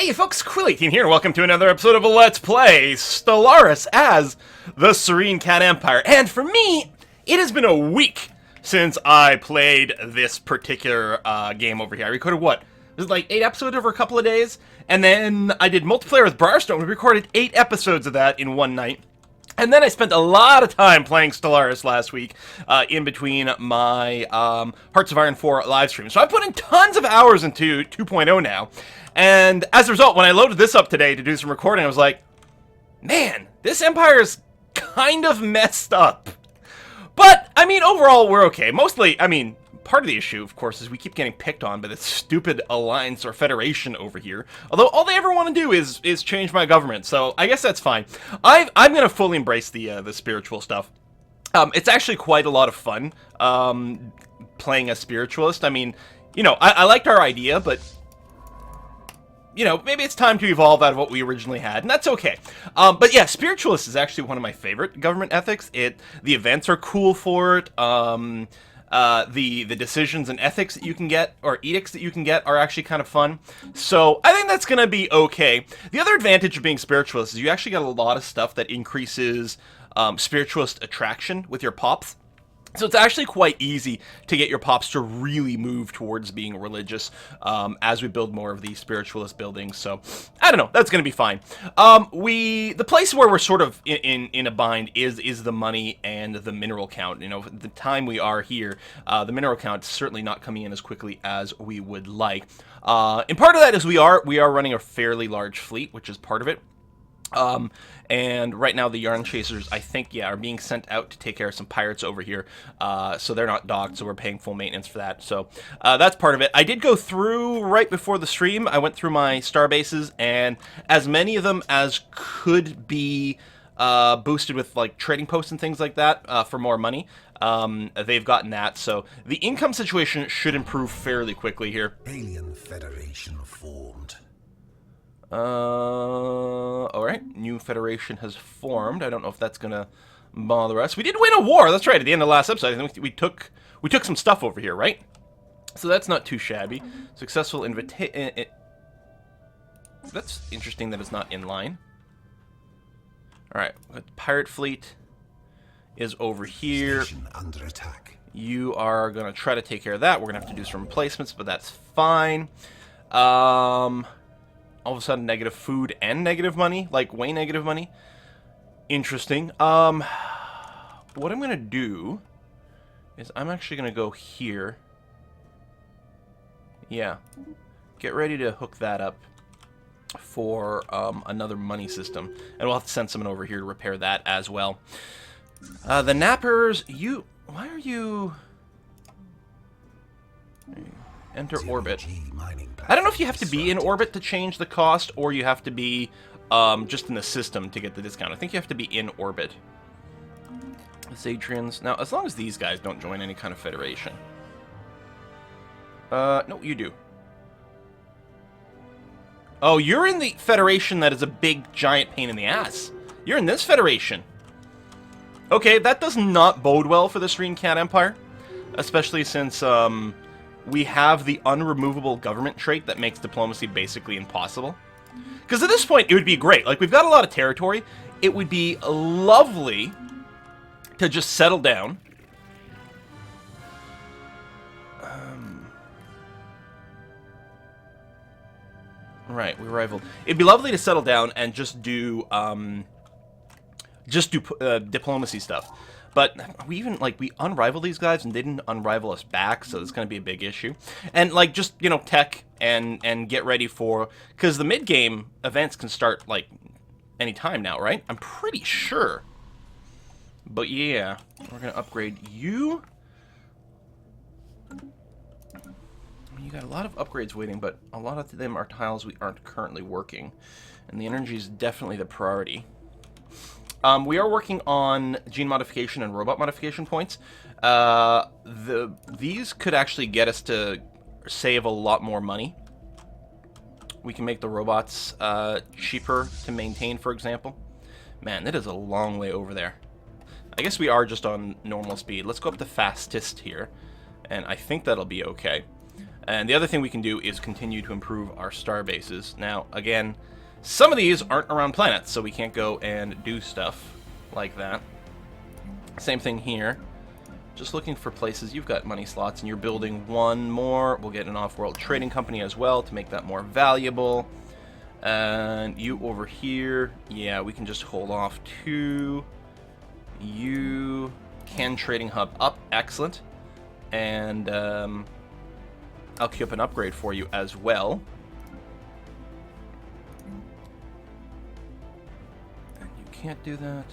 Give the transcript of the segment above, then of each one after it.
Hey folks, Quill18 here, welcome to another episode of Let's Play Stellaris as the Serene Cat Empire. And for me, it has been a week since I played this particular game over here. I recorded what? Was it like 8 episodes over a couple of days? And then I did multiplayer with Barstone. We recorded 8 episodes of that in one night. And then I spent a lot of time playing Stellaris last week in between my Hearts of Iron 4 live stream. So I put in tons of hours into 2.0 now. And as a result, when I loaded this up today to do some recording, I was like, man, this Empire is kind of messed up. But, I mean, overall, we're okay. Mostly, I mean, part of the issue, of course, is we keep getting picked on by this stupid alliance or federation over here. Although all they ever want to do is change my government, so I guess that's fine. I'm going to fully embrace the spiritual stuff. It's actually quite a lot of fun playing a spiritualist. I mean, you know, I liked our idea, but you know, maybe it's time to evolve out of what we originally had, and that's okay. But yeah, spiritualist is actually one of my favorite government ethics. The events are cool for it. The decisions and ethics that you can get, or edicts that you can get, are actually kind of fun. So I think that's gonna be okay. The other advantage of being spiritualist is you actually get a lot of stuff that increases spiritualist attraction with your pops. So it's actually quite easy to get your pops to really move towards being religious as we build more of these spiritualist buildings. So I don't know, that's going to be fine. The place where we're sort of in a bind is the money and the mineral count. You know, the time we are here, the mineral count is certainly not coming in as quickly as we would like. And part of that is we are running a fairly large fleet, which is part of it. And right now the Yarn Chasers, I think, yeah, are being sent out to take care of some pirates over here. So they're not docked, so we're paying full maintenance for that. So that's part of it. I did go through right before the stream. I went through my star bases, and as many of them as could be boosted with like trading posts and things like that for more money. They've gotten that, so the income situation should improve fairly quickly here. Alien Federation formed. Alright, new federation has formed. I don't know if that's gonna bother us. We did win a war, that's right, at the end of the last episode. I think we took some stuff over here, right? So that's not too shabby. Successful invitation. That's interesting that it's not in line. Alright, pirate fleet is over here. Station under attack. You are gonna try to take care of that. We're gonna have to do some replacements, but that's fine. All of a sudden, negative food and negative money, like way negative money. Interesting. What I'm gonna do is I'm actually gonna go here. Yeah, get ready to hook that up for another money system, and we'll have to send someone over here to repair that as well. The nappers, why are you? Enter orbit. I don't know if you have to be in orbit to change the cost, or you have to be just in the system to get the discount. I think you have to be in orbit. Zadrians. Now, as long as these guys don't join any kind of federation. No, you do. Oh, you're in the federation that is a big, giant pain in the ass. You're in this federation. Okay, that does not bode well for the Serene Cat Empire. Especially since, we have the unremovable government trait that makes diplomacy basically impossible. Because at this point, it would be great. Like, we've got a lot of territory. It would be lovely to just settle down. Right, we rivaled. It'd be lovely to settle down and just do diplomacy stuff. But we unrival these guys and they didn't unrival us back, so it's going to be a big issue. And, like, just, you know, tech and get ready for... Because the mid-game events can start, like, any time now, right? I'm pretty sure. But, yeah. We're going to upgrade you. You got a lot of upgrades waiting, but a lot of them are tiles we aren't currently working. And the energy is definitely the priority. We are working on gene modification and robot modification points. These could actually get us to save a lot more money. We can make the robots cheaper to maintain, for example. Man, that is a long way over there. I guess we are just on normal speed. Let's go up to fastest here, and I think that'll be okay. And the other thing we can do is continue to improve our star bases. Now, again, some of these aren't around planets, so we can't go and do stuff like that. Same thing here. Just looking for places. You've got money slots, and you're building one more. We'll get an off-world trading company as well to make that more valuable. And you over here, yeah, we can just hold off to you. Can trading hub up, excellent. And I'll queue up an upgrade for you as well. And you can't do that.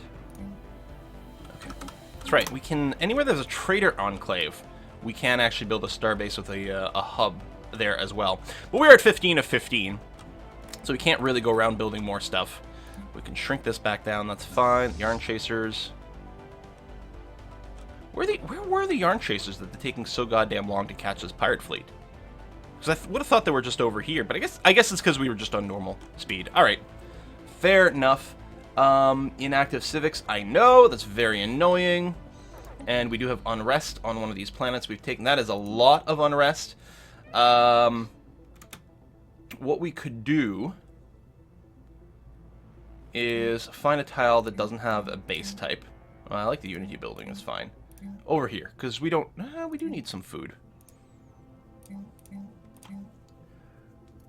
Okay. That's right, we can, anywhere there's a trader enclave, we can actually build a starbase with a hub there as well. But we're at 15 of 15, so we can't really go around building more stuff. We can shrink this back down, that's fine. Yarn chasers. Where were the yarn chasers that they're taking so goddamn long to catch this pirate fleet? Because I would have thought they were just over here, but I guess it's because we were just on normal speed. Alright, fair enough. Inactive civics, I know, that's very annoying. And we do have unrest on one of these planets we've taken. That is a lot of unrest. What we could do is find a tile that doesn't have a base type. Well, I like the Unity building, it's fine. Over here, because we don't... we do need some food.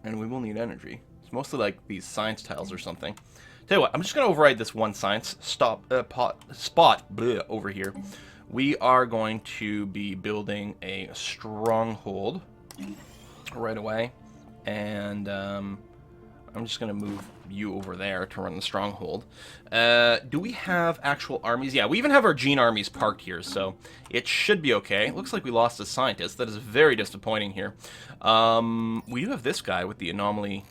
And we will need energy. It's mostly like these science tiles or something. Tell you what, I'm just going to override this one science spot over here. We are going to be building a stronghold right away. And I'm just going to move you over there to run the stronghold. Do we have actual armies? Yeah, we even have our gene armies parked here, so it should be okay. It looks like we lost a scientist. That is very disappointing here. We do have this guy with the anomaly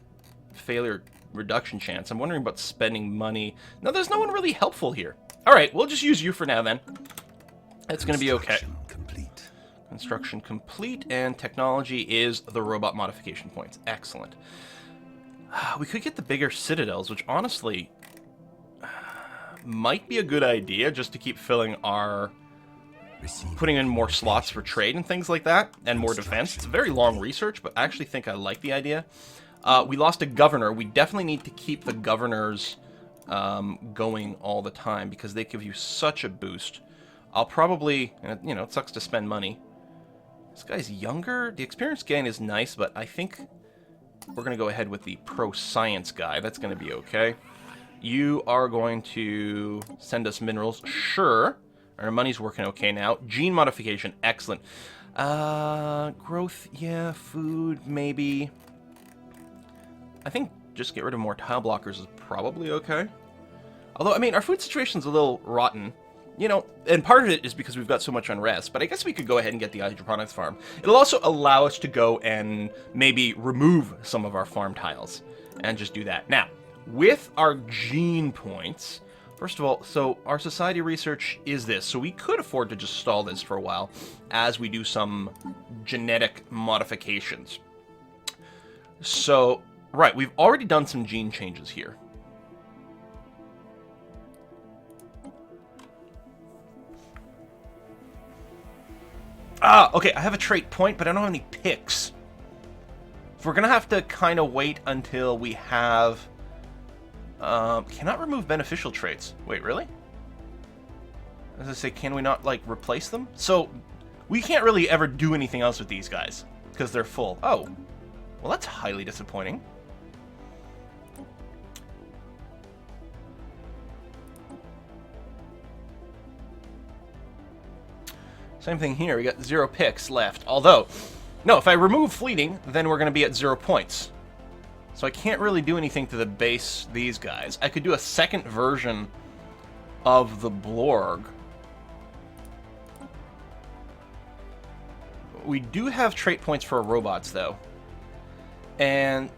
failure reduction chance. I'm wondering about spending money. No, there's no one really helpful here. All right, we'll just use you for now then. It's going to be okay. Complete. Construction complete, and technology is the robot modification points. Excellent. We could get the bigger citadels, which honestly might be a good idea just to keep filling our... putting in more slots for trade and things like that, and more defense. It's a very long research, but I actually think I like the idea. We lost a governor. We definitely need to keep the governors going all the time because they give you such a boost. I'll probably, you know, it sucks to spend money. This guy's younger. The experience gain is nice, but I think we're going to go ahead with the pro-science guy. That's going to be okay. You are going to send us minerals. Sure. Our money's working okay now. Gene modification. Excellent. Growth. Yeah. Food. Maybe. I think just get rid of more tile blockers is probably okay. Although, I mean, our food situation's a little rotten. You know, and part of it is because we've got so much unrest, but I guess we could go ahead and get the hydroponics farm. It'll also allow us to go and maybe remove some of our farm tiles and just do that. Now, with our gene points, first of all, so our society research is this, so we could afford to just stall this for a while as we do some genetic modifications. So, right, we've already done some gene changes here. Okay, I have a trait point, but I don't have any picks. So we're going to have to kind of wait until we have... cannot remove beneficial traits. Wait, really? As I say, can we not, like, replace them? So, we can't really ever do anything else with these guys, because they're full. Oh, well, that's highly disappointing. Same thing here, we got 0 picks left. Although, no, if I remove fleeting, then we're going to be at 0 points. So I can't really do anything to the base these guys. I could do a second version of the Blorg. We do have trait points for robots, though. And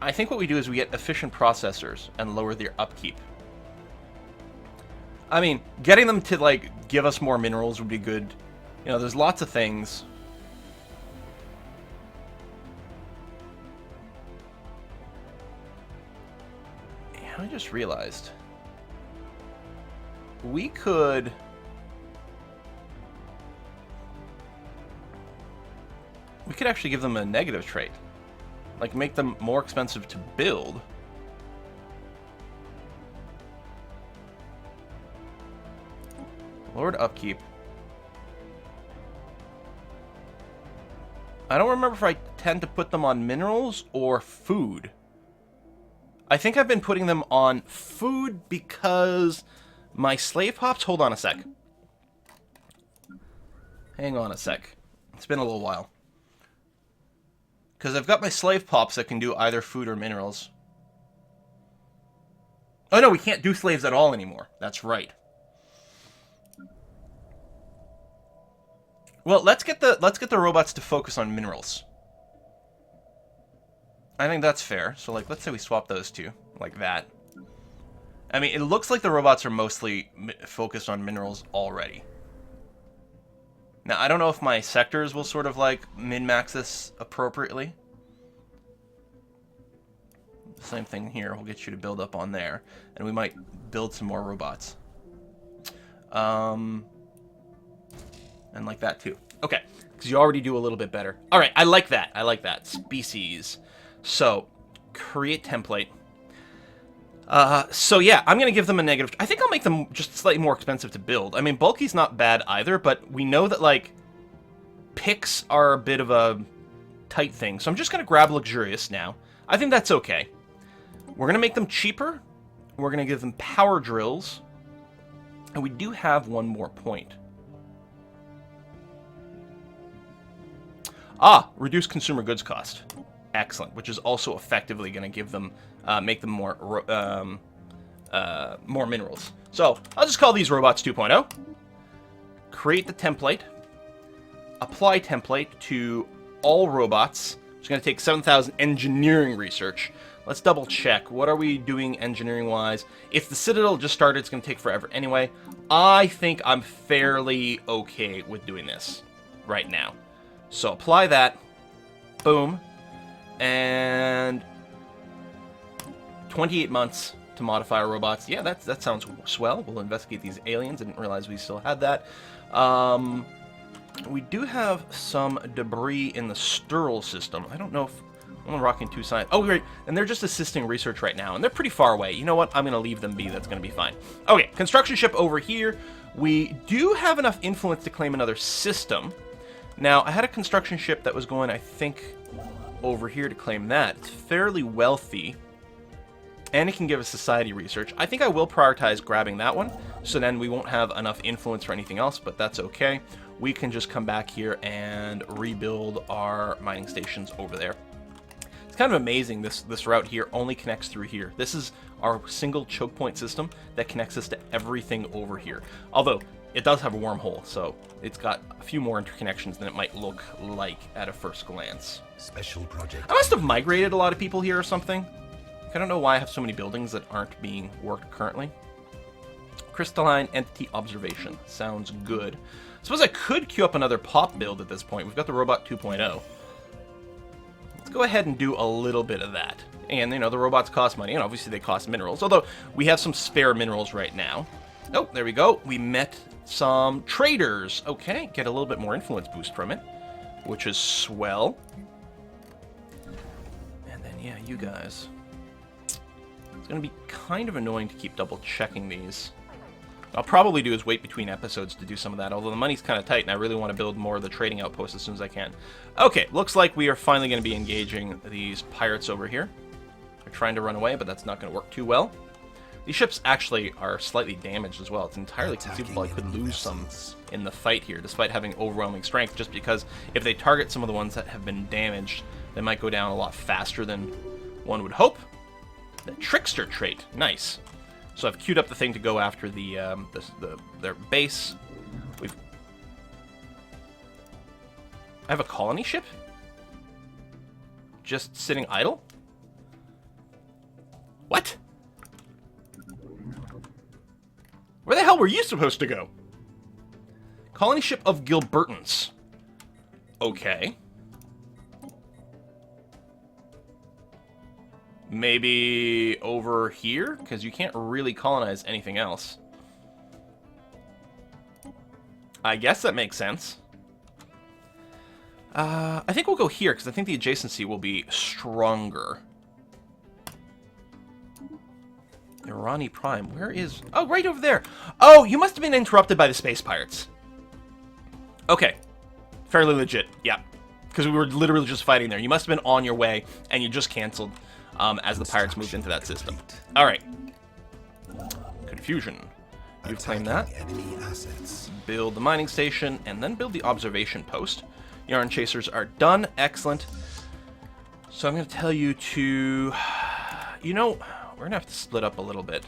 I think what we do is we get efficient processors and lower their upkeep. I mean, getting them to, like, give us more minerals would be good. You know, there's lots of things. Yeah, I just realized. We could... could actually give them a negative trait. Like, make them more expensive to build. Lowered upkeep. I don't remember if I tend to put them on minerals or food. I think I've been putting them on food because my slave hops... Hold on a sec. Hang on a sec. It's been a little while. Because I've got my slave pops that can do either food or minerals. Oh no, we can't do slaves at all anymore. That's right. Well, let's get the robots to focus on minerals. I think that's fair. So, like, let's say we swap those two, like that. I mean, it looks like the robots are mostly focused on minerals already. Now, I don't know if my sectors will sort of, like, min-max this appropriately. Same thing here. We'll get you to build up on there. And we might build some more robots. And like that, too. Okay. Because you already do a little bit better. All right. I like that. I like that. Species. So, create template. So yeah, I'm going to give them a negative. I think I'll make them just slightly more expensive to build. I mean, bulky's not bad either, but we know that, like, picks are a bit of a tight thing. So I'm just going to grab luxurious now. I think that's okay. We're going to make them cheaper. We're going to give them power drills. And we do have one more point. Ah, reduce consumer goods cost. Excellent, which is also effectively going to give them, make them more minerals. So, I'll just call these robots 2.0. Create the template. Apply template to all robots. It's going to take 7,000 engineering research. Let's double check. What are we doing engineering-wise? If the Citadel just started, it's going to take forever anyway. I think I'm fairly okay with doing this right now. So, apply that. Boom. And 28 months to modify our robots. Yeah, that sounds swell. We'll investigate these aliens. I didn't realize we still had that. We do have some debris in the Sturl system. I don't know if... I'm rocking two sides. Oh, great. And they're just assisting research right now. And they're pretty far away. You know what? I'm going to leave them be. That's going to be fine. Okay, construction ship over here. We do have enough influence to claim another system. Now, I had a construction ship that was going, I think, over here to claim that. It's fairly wealthy. And it can give us society research. I think I will prioritize grabbing that one. So then we won't have enough influence for anything else, but that's okay. We can just come back here and rebuild our mining stations over there. It's kind of amazing this route here only connects through here. This is our single choke point system that connects us to everything over here. Although, it does have a wormhole, so it's got a few more interconnections than it might look like at a first glance. Special project. I must have migrated a lot of people here or something. I don't know why I have so many buildings that aren't being worked currently. Crystalline Entity Observation. Sounds good. I suppose I could queue up another pop build at this point. We've got the Robot 2.0. Let's go ahead and do a little bit of that. And, you know, the robots cost money, and obviously they cost minerals. Although, we have some spare minerals right now. Oh, there we go. We met some traders. Okay, get a little bit more influence boost from it, which is swell. And then, yeah, you guys. It's going to be kind of annoying to keep double checking these. What I'll probably do is wait between episodes to do some of that, although the money's kind of tight and I really want to build more of the trading outposts as soon as I can. Okay, looks like we are finally going to be engaging these pirates over here. They're trying to run away, but that's not going to work too well. These ships actually are slightly damaged as well. It's entirely conceivable I could lose some in the fight here, despite having overwhelming strength, just because if they target some of the ones that have been damaged, they might go down a lot faster than one would hope. The Trickster trait. Nice. So I've queued up the thing to go after their base. I have a colony ship? Just sitting idle? What? Where the hell were you supposed to go? Colony ship of Gilbertans. Okay. Maybe over here? Because you can't really colonize anything else. I guess that makes sense. I think we'll go here, because I think the adjacency will be stronger. Irani Prime, where is... Oh, right over there. Oh, you must have been interrupted by the space pirates. Okay. Fairly legit, yeah. Because we were literally just fighting there. You must have been on your way, and you just canceled as the pirates moved into that system. Alright. Confusion. You've claimed that. Enemy assets. Build the mining station, and then build the observation post. Yarn chasers are done. Excellent. So I'm going to tell you to... You know, we're going to have to split up a little bit.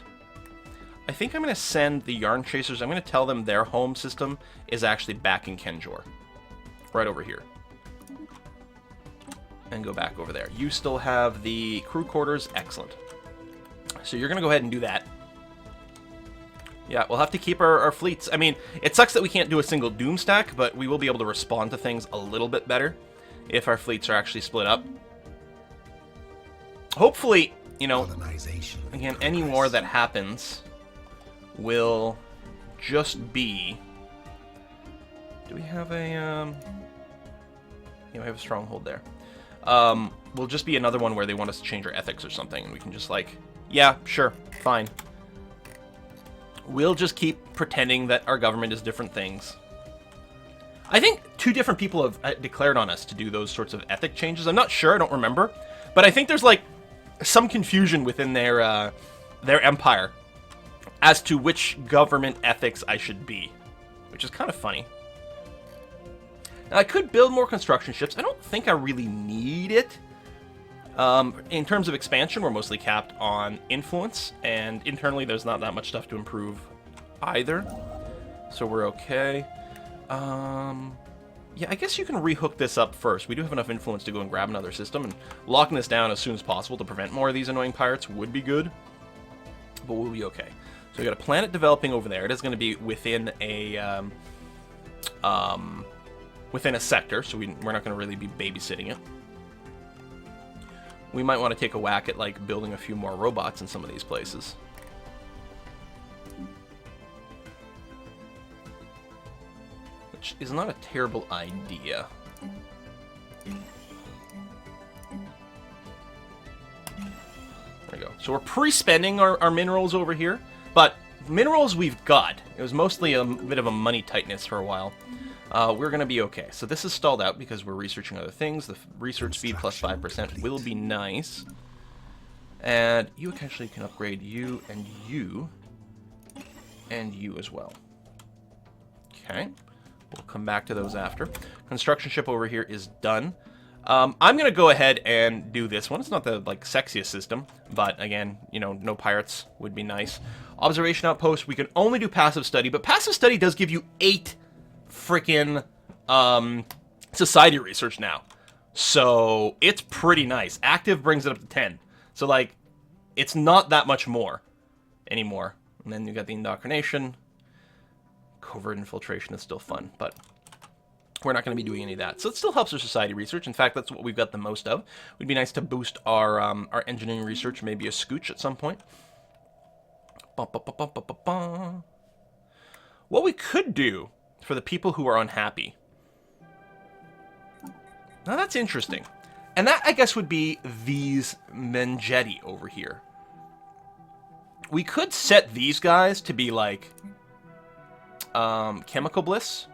I think I'm going to send the yarn chasers... I'm going to tell them their home system is actually back in Kenjor. Right over here. And go back over there. You still have the crew quarters. Excellent. So you're going to go ahead and do that. Yeah, we'll have to keep our fleets. I mean, it sucks that we can't do a single Doom stack, but we will be able to respond to things a little bit better if our fleets are actually split up. Hopefully, you know, again, any war that happens will just be... Do we have a... Yeah, we have a stronghold there. Will just be another one where they want us to change our ethics or something, and we can just like, yeah, sure, fine. We'll just keep pretending that our government is different things. I think 2 different people have declared on us to do those sorts of ethic changes. I'm not sure, I don't remember. But I think there's like some confusion within their empire as to which government ethics I should be, which is kind of funny. Now, I could build more construction ships. I don't think I really need it. In terms of expansion, we're mostly capped on influence, and internally there's not that much stuff to improve either, so we're okay. Yeah, I guess you can rehook this up first. We do have enough influence to go and grab another system, and locking this down as soon as possible to prevent more of these annoying pirates would be good, but we'll be okay. So we got a planet developing over there. It is going to be within a sector, so we're not going to really be babysitting it. We might want to take a whack at, like, building a few more robots in some of these places. Which is not a terrible idea. There we go. So we're pre-spending our minerals over here, but minerals we've got. It was mostly a bit of a money tightness for a while. We're going to be okay. So this is stalled out because we're researching other things. The research speed plus 5% will be nice. And you actually can upgrade you and you as well. Okay. We'll come back to those after. Construction ship over here is done. I'm going to go ahead and do this one. It's not the like sexiest system, but again, you know, no pirates would be nice. Observation outpost, we can only do passive study, but passive study does give you 8 freaking society research now. So it's pretty nice. Active brings it up to 10. So like, it's not that much more anymore. And then you got the indoctrination. Covert infiltration is still fun, but we're not going to be doing any of that. So it still helps our society research. In fact, that's what we've got the most of. It would be nice to boost our engineering research, maybe a scooch at some point. What we could do for the people who are unhappy. Now that's interesting. And that, I guess, would be these Menjeti over here. We could set these guys to be like chemical bliss.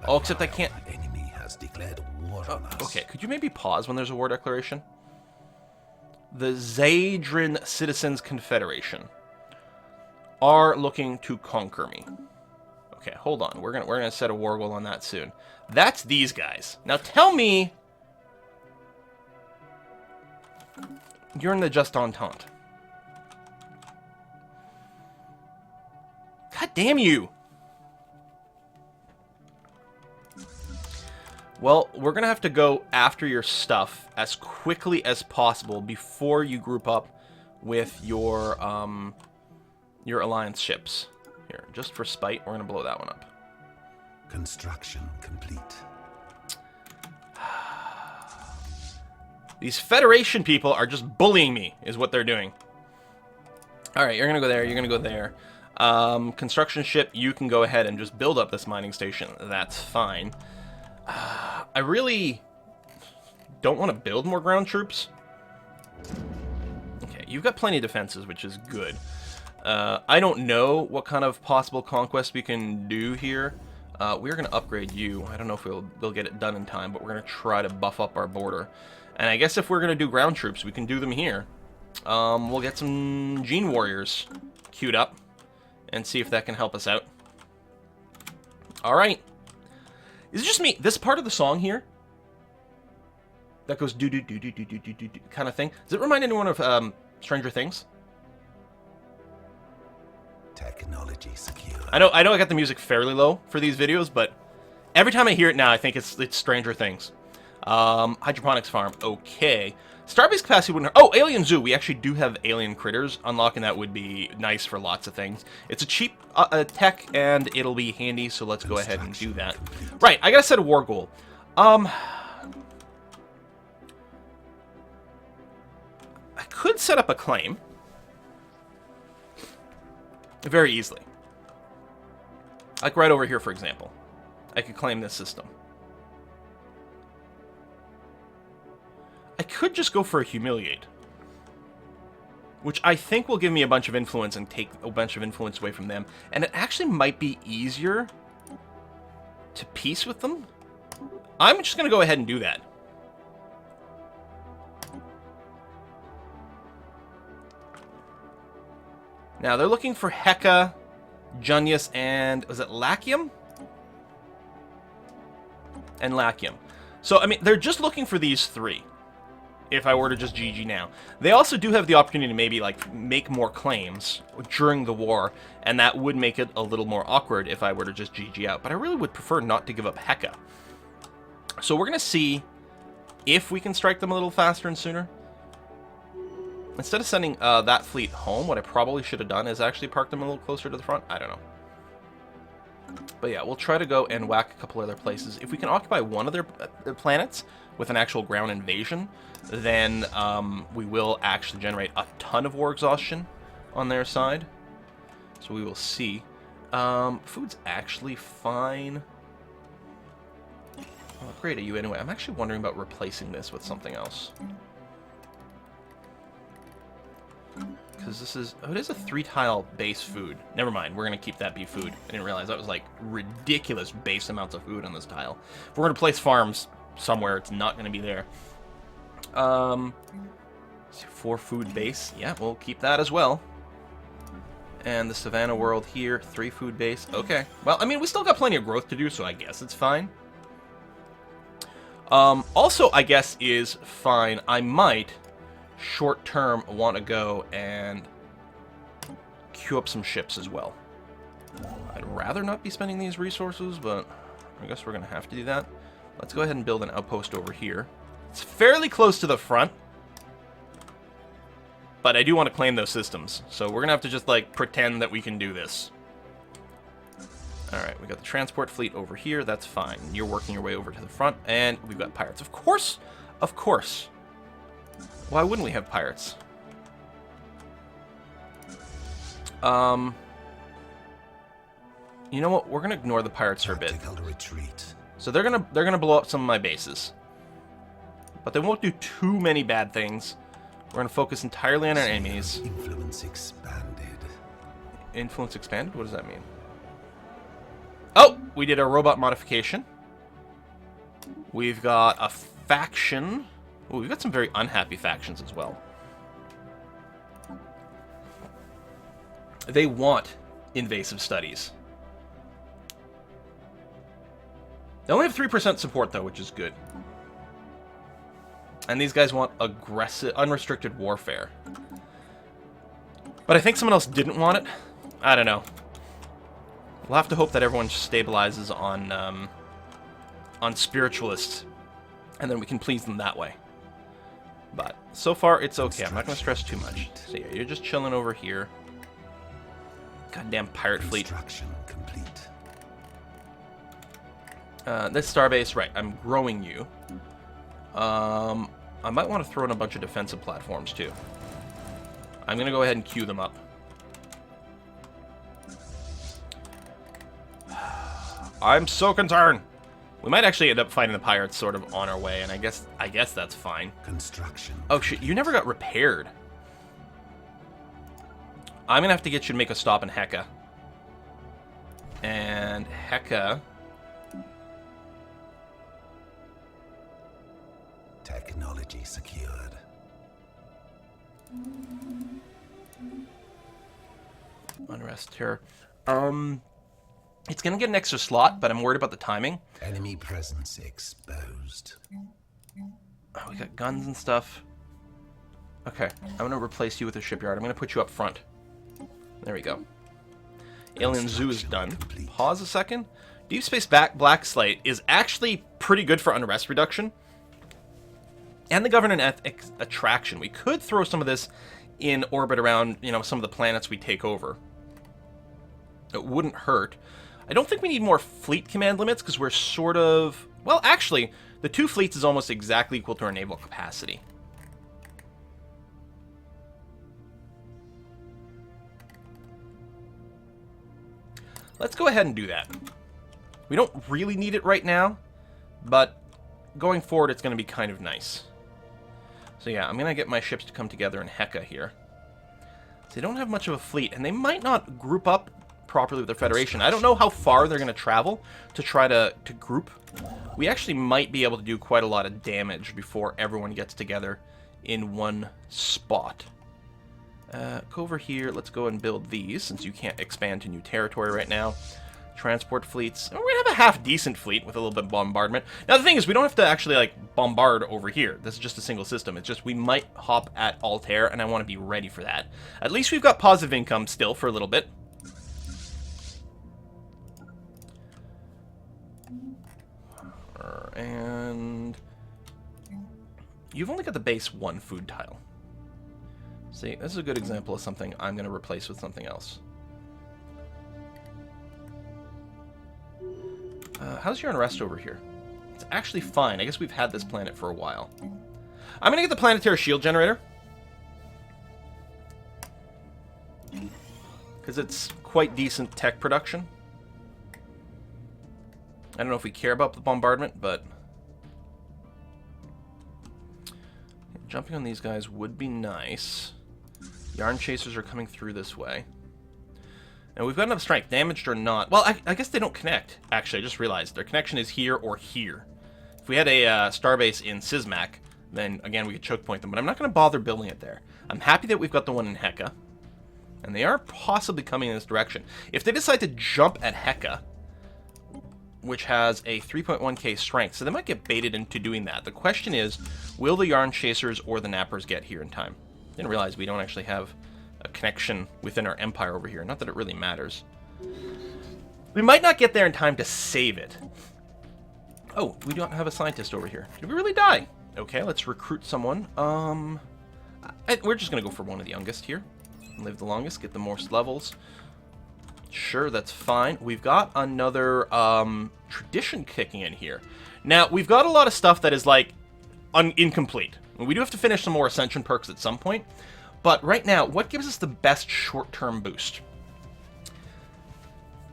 Oh, except I can't. Enemy has declared war on us. Okay, could you maybe pause when there's a war declaration? The Zadrin Citizens Confederation are looking to conquer me. Okay, hold on. We're gonna set a war goal on that soon. That's these guys. Now tell me you're in the Just Entente. God damn you! Well, we're gonna have to go after your stuff as quickly as possible before you group up with your alliance ships. Here, just for spite, we're gonna blow that one up. Construction complete. These Federation people are just bullying me, is what they're doing. Alright, you're gonna go there, you're gonna go there. Construction ship, you can go ahead and just build up this mining station. That's fine. I really don't want to build more ground troops. Okay, you've got plenty of defenses, which is good. I don't know what kind of possible conquest we can do here. We're going to upgrade you. I don't know if they'll get it done in time, but we're going to try to buff up our border. And I guess if we're going to do ground troops, we can do them here. We'll get some Gene Warriors queued up and see if that can help us out. Alright. Is it just me? This part of the song here that goes do do do do do do do do kind of thing. Does it remind anyone of Stranger Things? Technology secure. I know I got the music fairly low for these videos, but every time I hear it now, I think it's Stranger Things. Hydroponics farm, okay. Starbase capacity wouldn't hurt. Oh, alien zoo. We actually do have alien critters. Unlocking that would be nice for lots of things. It's a cheap tech, and it'll be handy, so let's go ahead and do that. Right, I gotta set a war goal. I could set up a claim. Very easily. Like right over here, for example. I could claim this system. I could just go for a humiliate, which I think will give me a bunch of influence and take a bunch of influence away from them. And it actually might be easier to peace with them. I'm just going to go ahead and do that. Now, they're looking for Heka, Junius, and was it Lachium? And Lachium. So, I mean, they're just looking for these three. If I were to just GG now. They also do have the opportunity to maybe, like, make more claims during the war, and that would make it a little more awkward if I were to just GG out. But I really would prefer not to give up Heka. So we're going to see if we can strike them a little faster and sooner. Instead of sending that fleet home, what I probably should have done is actually park them a little closer to the front. I don't know. But yeah, we'll try to go and whack a couple other places. If we can occupy one of their planets with an actual ground invasion, then we will actually generate a ton of war exhaustion on their side. So we will see. Food's actually fine. I'll upgrade you anyway. I'm actually wondering about replacing this with something else. Because this is... Oh, it is a 3-tile base food. Never mind, we're going to keep that be food. I didn't realize that was, like, ridiculous base amounts of food on this tile. If we're going to place farms somewhere, it's not going to be there. 4 food base. Yeah, we'll keep that as well. And the Savannah world here, 3 food base. Okay. Well, I mean, we still got plenty of growth to do, so I guess it's fine. Also, I guess is fine. I might... short-term want to go and queue up some ships as well. I'd rather not be spending these resources, but I guess we're going to have to do that. Let's go ahead and build an outpost over here. It's fairly close to the front, but I do want to claim those systems, so we're going to have to just, like, pretend that we can do this. Alright, we got the transport fleet over here. That's fine. You're working your way over to the front, and we've got pirates. Of course! Of course! Why wouldn't we have pirates? You know what? We're gonna ignore the pirates for a bit. Retreat. So they're gonna blow up some of my bases, but they won't do too many bad things. We're gonna focus entirely on our enemies. Influence expanded. Influence expanded? What does that mean? Oh, we did a robot modification. We've got a faction. Ooh, we've got some very unhappy factions as well. They want invasive studies. They only have 3% support, though, which is good. And these guys want aggressive, unrestricted warfare. But I think someone else didn't want it. I don't know. We'll have to hope that everyone stabilizes on spiritualists, and then we can please them that way. But so far, it's okay. I'm not going to stress too much. So yeah, you're just chilling over here. Goddamn pirate fleet. Construction complete. This starbase, right, I'm growing you. I might want to throw in a bunch of defensive platforms, too. I'm going to go ahead and queue them up. I'm so concerned. We might actually end up fighting the pirates sort of on our way, and I guess that's fine. Construction. Oh shit, you never got repaired. I'm gonna have to get you to make a stop in Heka. And Heka... Technology secured. Unrest here. It's gonna get an extra slot, but I'm worried about the timing. Enemy presence exposed. Oh, we got guns and stuff. Okay, I'm gonna replace you with a shipyard. I'm gonna put you up front. There we go. Alien Zoo is done. Complete. Pause a second. Deep Space Black Slate is actually pretty good for unrest reduction. And the Government Attraction. We could throw some of this in orbit around, you know, some of the planets we take over. It wouldn't hurt. I don't think we need more fleet command limits because we're sort of... Well, actually, the 2 fleets is almost exactly equal to our naval capacity. Let's go ahead and do that. We don't really need it right now, but going forward it's going to be kind of nice. So yeah, I'm going to get my ships to come together in Heka here. They don't have much of a fleet, and they might not group up properly with the Federation. I don't know how far they're going to travel to try to group. We actually might be able to do quite a lot of damage before everyone gets together in one spot. Go over here. Let's go and build these, since you can't expand to new territory right now. Transport fleets. We're going to have a half-decent fleet with a little bit of bombardment. Now, the thing is, we don't have to actually, like, bombard over here. This is just a single system. It's just we might hop at Altair, and I want to be ready for that. At least we've got positive income still for a little bit. And you've only got the base 1 food tile. See, this is a good example of something I'm going to replace with something else. How's your unrest over here? It's actually fine. I guess we've had this planet for a while. I'm going to get the planetary shield generator. Because it's quite decent tech production. I don't know if we care about the bombardment, but... jumping on these guys would be nice. Yarn chasers are coming through this way. And we've got enough strength, damaged or not. Well, I guess they don't connect. Actually, I just realized their connection is here or here. If we had a starbase in Sismac, then again we could choke point them. But I'm not going to bother building it there. I'm happy that we've got the one in Heka. And they are possibly coming in this direction. If they decide to jump at Heka, which has a 3.1k strength, so they might get baited into doing that. The question is, will the Yarn Chasers or the Nappers get here in time? Didn't realize we don't actually have a connection within our empire over here. Not that it really matters. We might not get there in time to save it. Oh, we don't have a scientist over here. Did we really die? Okay, let's recruit someone. We're just going to go for one of the youngest here. Live the longest, get the most levels. Sure, that's fine. We've got another tradition kicking in here. Now, we've got a lot of stuff that is, like, incomplete. We do have to finish some more Ascension perks at some point. But right now, what gives us the best short-term boost?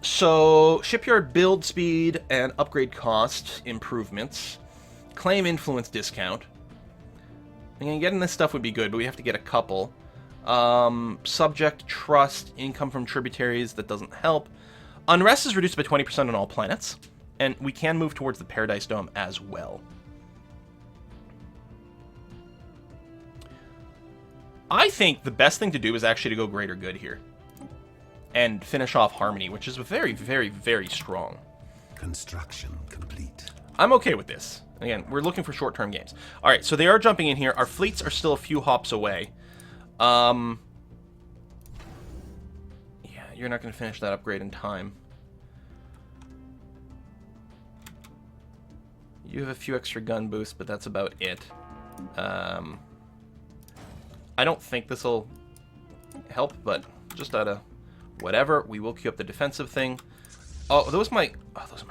So, shipyard build speed and upgrade cost improvements. Claim influence discount. Again, getting this stuff would be good, but we have to get a couple. Subject trust, income from tributaries, that doesn't help. Unrest is reduced by 20% on all planets, and we can move towards the Paradise Dome as well. I think the best thing to do is actually to go greater good here. And finish off Harmony, which is very, very, very strong. Construction complete. I'm okay with this. Again, we're looking for short-term games. Alright, so they are jumping in here. Our fleets are still a few hops away. Yeah, you're not going to finish that upgrade in time. You have a few extra gun boosts, but that's about it. I don't think this will help, but just out of whatever, we will queue up the defensive thing. Oh, those are my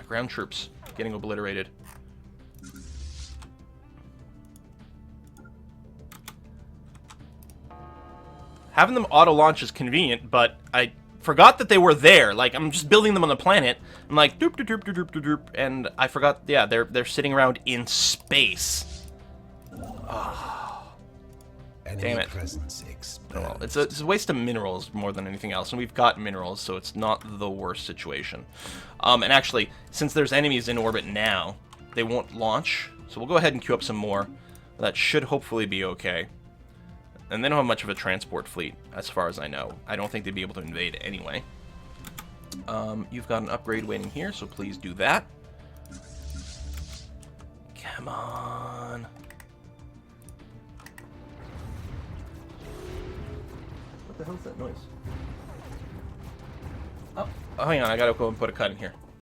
ground troops getting obliterated. Having them auto-launch is convenient, but forgot that they were there. Like, I'm just building them on the planet. I'm like, doop, doop, doop, doop, doop, doop, doop, and I forgot, yeah, they're sitting around in space. Oh, damn it. Presence exposed. Oh, well, it's a waste of minerals more than anything else, and we've got minerals, so it's not the worst situation. And actually, since there's enemies in orbit now, they won't launch, so we'll go ahead and queue up some more. That should hopefully be okay. And they don't have much of a transport fleet, as far as I know. I don't think they'd be able to invade anyway. You've got an upgrade waiting here, so please do that. Come on. What the hell's that noise? Oh, hang on, I gotta go and put a cut in here.